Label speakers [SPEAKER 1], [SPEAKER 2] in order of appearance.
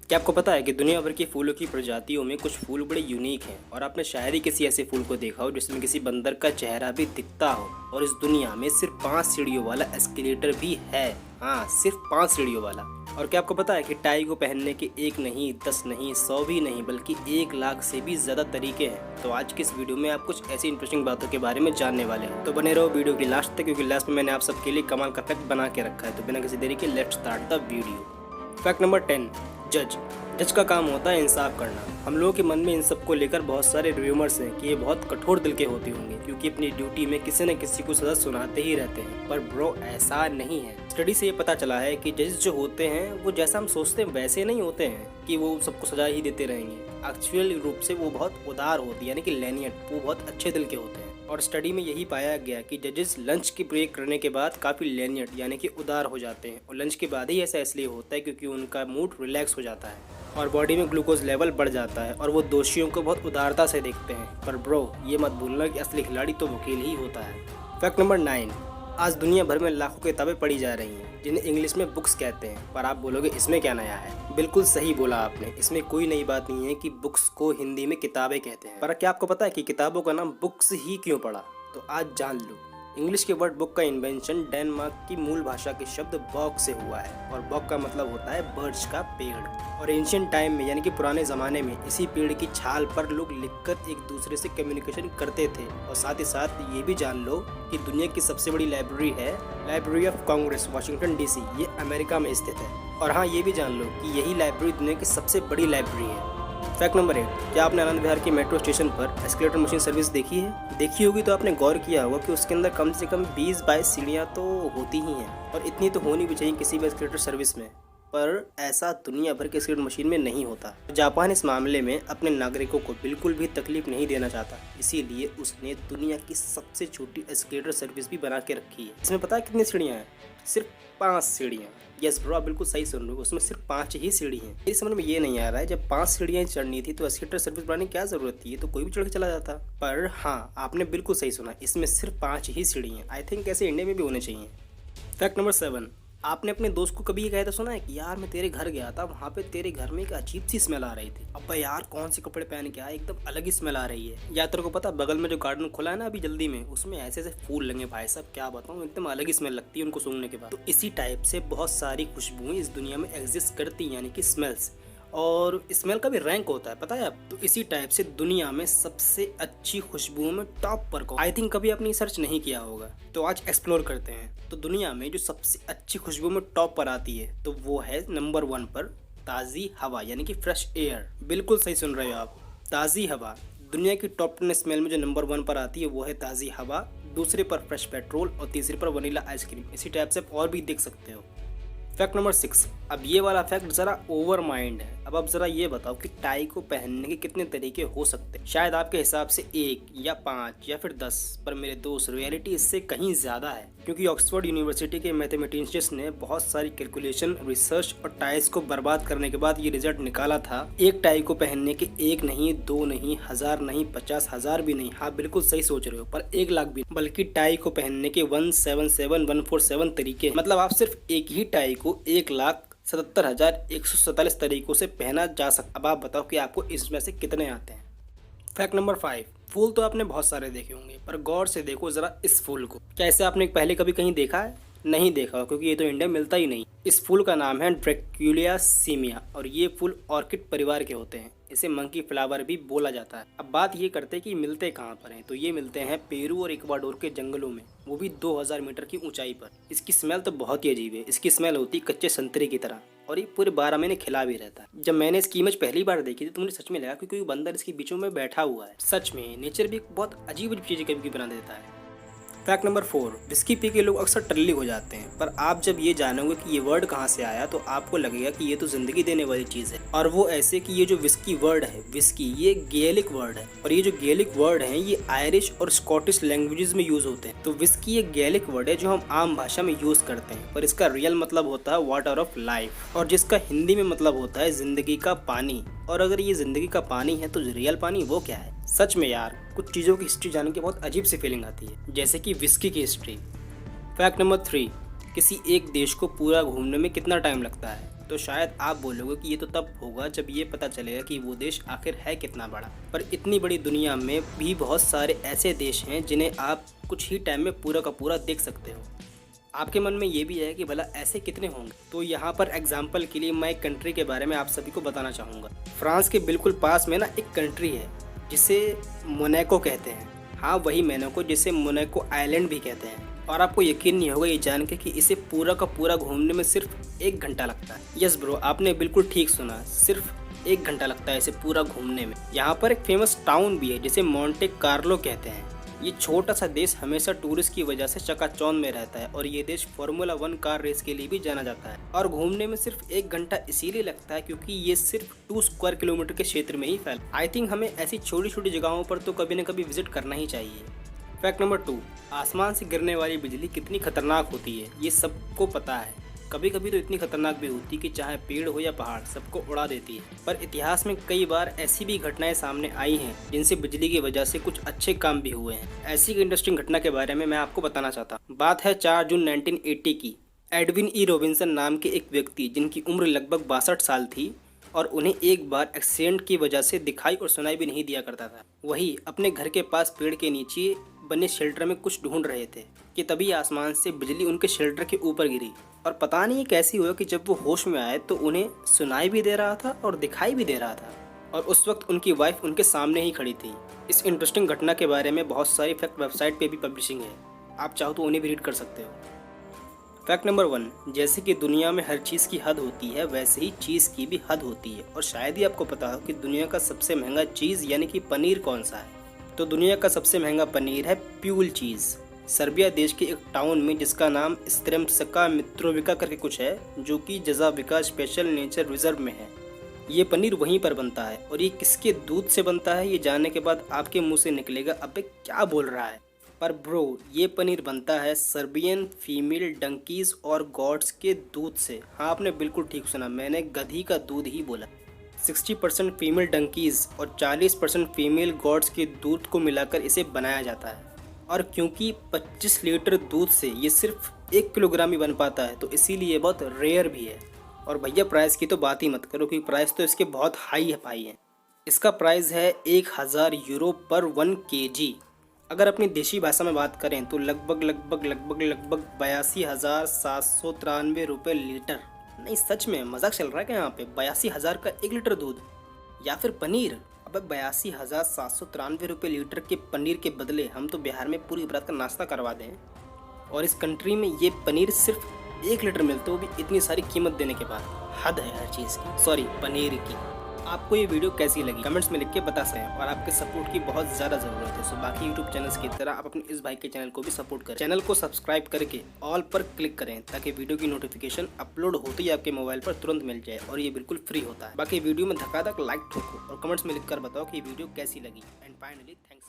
[SPEAKER 1] क्या आपको पता है कि दुनिया भर की फूलों की प्रजातियों में कुछ फूल बड़े यूनिक हैं और आपने शायद ही किसी ऐसे फूल को देखा हो जिसमें किसी बंदर का चेहरा भी दिखता हो। और इस दुनिया में सिर्फ 5 सीढ़ियों वाला एस्केलेटर भी है। हाँ, सिर्फ 5 सीढ़ियों वाला। और क्या आपको पता है कि टाई को पहनने के 1 नहीं, 10 नहीं, 100 भी नहीं, बल्कि 1 लाख से भी ज्यादा तरीके हैं। तो आज की इस वीडियो में आप कुछ ऐसी इंटरेस्टिंग बातों के बारे में जानने वाले हैं। तो बने रहो वीडियो की लास्ट तक, क्योंकि लास्ट में मैंने आप सबके लिए कमाल का फैक्ट बना के रखा है। तो बिना किसी देरी के let's start the video. Fact number 10, जज का काम होता है इंसाफ करना। हम लोगों के मन में इन सब को लेकर बहुत सारे रूमर्स हैं कि ये बहुत कठोर दिल के होते होंगे, क्योंकि अपनी ड्यूटी में किसी न किसी को सजा सुनाते ही रहते हैं। पर ब्रो, ऐसा नहीं है। स्टडी से ये पता चला है कि जजेस जो होते हैं वो जैसा हम सोचते हैं वैसे नहीं होते हैं कि वो सबको सजा ही देते रहेंगे। एक्चुअल रूप से वो बहुत उदार होती है, यानी कि लेनियट। वो बहुत अच्छे दिल के होते हैं। और स्टडी में यही पाया गया कि जजेस लंच की ब्रेक करने के बाद काफ़ी लेनियट यानी कि उदार हो जाते हैं। और लंच के बाद ही ऐसा इसलिए होता है क्योंकि उनका मूड रिलैक्स हो जाता है और बॉडी में ग्लूकोज लेवल बढ़ जाता है और वो दोषियों को बहुत उदारता से देखते हैं। पर ब्रो, ये मत भूलना कि असली खिलाड़ी तो वकील ही होता है। फैक्ट नंबर 9, आज दुनिया भर में लाखों किताबें पढ़ी जा रही हैं जिन्हें इंग्लिश में बुक्स कहते हैं। पर आप बोलोगे इसमें क्या नया है? बिल्कुल सही बोला आपने, इसमें कोई नई बात नहीं है कि बुक्स को हिंदी में किताबें कहते हैं। पर क्या आपको पता है कि किताबों का नाम बुक्स ही क्यों पड़ा? तो आज जान लो। इंग्लिश के वर्ड बुक का इन्वेंशन डेनमार्क की मूल भाषा के शब्द बॉक से हुआ है और बॉक का मतलब होता है बर्च का पेड़। और एंशिएंट टाइम में यानी कि पुराने ज़माने में इसी पेड़ की छाल पर लोग लिखकर एक दूसरे से कम्युनिकेशन करते थे। और साथ ही साथ ये भी जान लो कि दुनिया की सबसे बड़ी लाइब्रेरी है library of Congress, Washington DC। ये अमेरिका में स्थित है। और हाँ, ये भी जान लो कि यही लाइब्रेरी दुनिया की सबसे बड़ी लाइब्रेरी है। फैक्ट नंबर 8, क्या आपने आनंद विहार की मेट्रो स्टेशन पर एस्केलेटर मशीन सर्विस देखी है? देखी होगी तो आपने गौर किया होगा कि उसके अंदर कम से कम 20-22 सीढ़ियाँ तो होती ही हैं। और इतनी तो होनी भी चाहिए किसी भी एस्केलेटर सर्विस में। पर ऐसा दुनिया भर के एस्केलेटर मशीन में नहीं होता। जापान इस मामले में अपने नागरिकों को बिल्कुल भी तकलीफ नहीं देना चाहता, इसीलिए उसने दुनिया की सबसे छोटी एस्केलेटर सर्विस भी बना के रखी है। इसमें पता है कितनी सीढ़ियाँ हैं? सिर्फ 5 सीढ़ियाँ। यस ब्रो, आप बिल्कुल सही सुन रहे हो, उसमें सिर्फ 5 ही सीढ़ी हैं। मेरी समझ में ये नहीं आ रहा है, जब 5 सीढ़ियाँ चढ़नी थी तो एस्केलेटर सर्विस बनाने की क्या जरूरत थी? ये तो कोई भी चढ़ के चला जाता। पर हाँ, आपने बिल्कुल सही सुना, इसमें सिर्फ 5 ही सीढ़ी हैं। आई थिंक ऐसे इंडिया में भी होने चाहिए। फैक्ट नंबर 7, आपने अपने दोस्त को कभी ये कहता सुना है कि यार मैं तेरे घर गया था, वहाँ पे तेरे घर में एक अजीब सी स्मेल आ रही थी। अब्बा यार, कौन से कपड़े पहन के आया, एकदम अलग ही स्मेल आ रही है। या तेरे को पता, बगल में जो गार्डन खुला है ना अभी जल्दी में, उसमें ऐसे ऐसे फूल लगे भाई साहब, क्या बताऊँ, एकदम अलग ही स्मेल लगती है उनको सूंघने के बाद। तो इसी टाइप से बहुत सारी खुशबुएं इस दुनिया में एग्जिस्ट करती हैं, यानी कि स्मेल्स। और स्मेल का भी रैंक होता है, पता है आप? तो इसी टाइप से दुनिया में सबसे अच्छी खुशबुओं में टॉप पर कौन? आई थिंक कभी आपने सर्च नहीं किया होगा, तो आज एक्सप्लोर करते हैं। तो दुनिया में जो सबसे अच्छी खुशबू में टॉप पर आती है तो वो है नंबर 1 पर ताज़ी हवा, यानी कि फ्रेश एयर। बिल्कुल सही सुन रहे हो आप, ताज़ी हवा। दुनिया की टॉप 10 स्मेल में जो नंबर 1 पर आती है वो है ताज़ी हवा, दूसरे पर फ्रेश पेट्रोल और तीसरे पर वनीला आइसक्रीम। इसी टाइप से आप और भी देख सकते हो। फैक्ट नंबर 6, अब ये वाला फैक्ट जरा ओवर माइंड है। अब आप जरा ये बताओ कि टाई को पहनने के कितने तरीके हो सकते हैं? शायद आपके हिसाब से 1 या 5 या फिर 10, पर मेरे दोस्त रियलिटी इससे कहीं ज्यादा है। क्योंकि ऑक्सफोर्ड यूनिवर्सिटी के मैथमेटिशियंस ने बहुत सारी कैलकुलेशन, रिसर्च और टाइज को बर्बाद करने के बाद ये रिजल्ट निकाला था। एक टाई को पहनने के 1 नहीं, 2 नहीं, 1000 नहीं, 50,000 भी नहीं, हाँ बिल्कुल सही सोच रहे हो, पर 1 लाख भी, बल्कि टाई को पहनने के 177,147 तरीके। मतलब आप सिर्फ एक ही टाई को 1,77,147 तरीकों से पहना जा सकता। अब आप बताओ कि आपको इसमें से कितने आते हैं। फैक्ट नंबर 5, फूल तो आपने बहुत सारे देखे होंगे, पर गौर से देखो जरा इस फूल को। क्या इसे आपने पहले कभी कहीं देखा है? नहीं देखा, क्योंकि ये तो इंडिया में मिलता ही नहीं। इस फूल का नाम है ड्रैक्यूलिया सीमिया और ये फूल ऑर्किड परिवार के होते हैं। इसे मंकी फ्लावर भी बोला जाता है। अब बात ये करते हैं कि मिलते कहाँ पर हैं, तो ये मिलते हैं पेरू और इक्वाडोर के जंगलों में, वो भी 2000 मीटर की ऊंचाई पर। इसकी स्मेल तो बहुत ही अजीब है। इसकी स्मेल होती है कच्चे संतरे की तरह और ये पूरे 12 महीने खिला भी रहता है। जब मैंने इसकी इमेज पहली बार देखी थी तो मुझे सच में लगा कि कोई बंदर इसके बीचों में बैठा हुआ है। सच में नेचर भी बहुत अजीब अजीब चीजें कभी बना देता है। फैक्ट नंबर 4, विस्की पी के लोग अक्सर टल्ली हो जाते हैं, पर आप जब ये जानोगे कि ये वर्ड कहाँ से आया तो आपको लगेगा कि ये तो जिंदगी देने वाली चीज़ है। और वो ऐसे कि ये जो विस्की वर्ड है, विस्की, ये गेलिक वर्ड है और ये जो गेलिक वर्ड है ये आयरिश और स्कॉटिश लैंग्वेजेस में यूज होते हैं। तो विस्की एक गेलिक वर्ड है जो हम आम भाषा में यूज करते हैं, पर इसका रियल मतलब होता है वाटर ऑफ लाइफ, और जिसका हिंदी में मतलब होता है जिंदगी का पानी। और अगर ये जिंदगी का पानी है तो रियल पानी वो क्या है? सच में यार, कुछ चीज़ों की हिस्ट्री जानने की बहुत अजीब सी फीलिंग आती है, जैसे कि विस्की की हिस्ट्री। फैक्ट नंबर 3, किसी एक देश को पूरा घूमने में कितना टाइम लगता है? तो शायद आप बोलोगे कि ये तो तब होगा जब ये पता चलेगा कि वो देश आखिर है कितना बड़ा। पर इतनी बड़ी दुनिया में भी बहुत सारे ऐसे देश हैं जिन्हें आप कुछ ही टाइम में पूरा का पूरा देख सकते हो। आपके मन में ये भी है कि भला ऐसे कितने होंगे। तो यहाँ पर एग्जाम्पल के लिए मैं एक कंट्री के बारे में आप सभी को बताना चाहूँगा। फ्रांस के बिल्कुल पास में ना एक कंट्री है जिसे मोनाको कहते हैं। हाँ, वही मोनाको जिसे मोनाको आइलैंड भी कहते हैं। और आपको यकीन नहीं होगा ये जान के कि इसे पूरा का पूरा घूमने में सिर्फ 1 घंटा लगता है। यस ब्रो, आपने बिल्कुल ठीक सुना, सिर्फ 1 घंटा लगता है इसे पूरा घूमने में। यहाँ पर एक फेमस टाउन भी है जिसे मोंटे कार्लो कहते हैं। ये छोटा सा देश हमेशा टूरिस्ट की वजह से चकाचौंध में रहता है और ये देश फार्मूला 1 कार रेस के लिए भी जाना जाता है। और घूमने में सिर्फ 1 घंटा इसीलिए लगता है क्योंकि ये सिर्फ 2 स्क्वायर किलोमीटर के क्षेत्र में ही फैल। आई थिंक हमें ऐसी छोटी छोटी जगहों पर तो कभी न कभी विजिट करना ही चाहिए। फैक्ट नंबर 2, आसमान से गिरने वाली बिजली कितनी खतरनाक होती है ये सबको पता है। कभी कभी तो इतनी खतरनाक भी होती है कि चाहे पेड़ हो या पहाड़ सबको उड़ा देती है। पर इतिहास में कई बार ऐसी भी घटनाएं सामने आई हैं जिनसे बिजली की वजह से कुछ अच्छे काम भी हुए हैं। ऐसी एक इंटरेस्टिंग घटना के बारे में मैं आपको बताना चाहता हूँ। बात है 4 जून 1980 की। एडविन ई रॉबिन्सन नाम के एक व्यक्ति जिनकी उम्र लगभग 62 साल थी और उन्हें एक बार एक्सीडेंट की वजह से दिखाई और सुनाई भी नहीं दिया करता था। वही अपने घर के पास पेड़ के नीचे बने शेल्टर में कुछ ढूंढ रहे थे कि तभी आसमान से बिजली उनके शेल्टर के ऊपर गिरी। और पता नहीं कैसी हुआ कि जब वो होश में आए तो उन्हें सुनाई भी दे रहा था और दिखाई भी दे रहा था। और उस वक्त उनकी वाइफ उनके सामने ही खड़ी थी। इस इंटरेस्टिंग घटना के बारे में बहुत सारी फैक्ट वेबसाइट पे भी पब्लिशिंग है, आप चाहो तो उन्हें भी रीड कर सकते हो। फैक्ट नंबर 1, जैसे कि दुनिया में हर चीज़ की हद होती है वैसे ही चीज़ की भी हद होती है। और शायद ही आपको पता हो कि दुनिया का सबसे महंगा चीज़ यानी कि पनीर कौन सा है। तो दुनिया का सबसे महंगा पनीर है प्यूल चीज़। सर्बिया देश के एक टाउन में जिसका नाम स्रेम्सका मित्रोविका करके कुछ है, जो कि जज़ाविका स्पेशल नेचर रिजर्व में है। ये पनीर वहीं पर बनता है। और ये किसके दूध से बनता है ये जानने के बाद आपके मुंह से निकलेगा अबे क्या बोल रहा है। पर ब्रो, ये पनीर बनता है सर्बियन फीमेल डंकीज और गॉड्स के दूध से। हाँ, आपने बिल्कुल ठीक सुना, मैंने गधी का दूध ही बोला। 60% फीमेल डंकीज और 40% फीमेल गॉड्स के दूध को मिलाकर इसे बनाया जाता है। और क्योंकि 25 लीटर दूध से ये सिर्फ 1 किलोग्राम ही बन पाता है तो इसीलिए बहुत रेयर भी है। और भैया प्राइस की तो बात ही मत करो क्योंकि प्राइस तो इसके बहुत हाई है। इसका प्राइस है 1000 यूरो पर 1 kg। अगर अपनी देशी भाषा में बात करें तो लगभग 82,793 रुपये लीटर। नहीं, सच में मजाक चल रहा है क्या यहाँ पे? 82,000 का 1 लीटर दूध या फिर पनीर। अब 82,793 रुपये लीटर के पनीर के बदले हम तो बिहार में पूरी रात का नाश्ता करवा दें। और इस कंट्री में ये पनीर सिर्फ 1 लीटर मिलते, वो भी इतनी सारी कीमत देने के बाद। हद है हर चीज़ की, सॉरी पनीर की। आपको ये वीडियो कैसी लगी कमेंट्स में लिख के बता सकते हैं। और आपके सपोर्ट की बहुत ज़्यादा ज़रूरत है। सो बाकी यूट्यूब चैनल्स की तरह आप अपने इस भाई के चैनल को भी सपोर्ट करें। चैनल को सब्सक्राइब करके ऑल पर क्लिक करें ताकि वीडियो की नोटिफिकेशन अपलोड होते ही आपके मोबाइल पर तुरंत मिल जाए। और ये बिल्कुल फ्री होता है। बाकी वीडियो में धक्का लाइक ठोको और कमेंट्स में लिख कर बताओ कि वीडियो कैसी लगी। And finally thanks.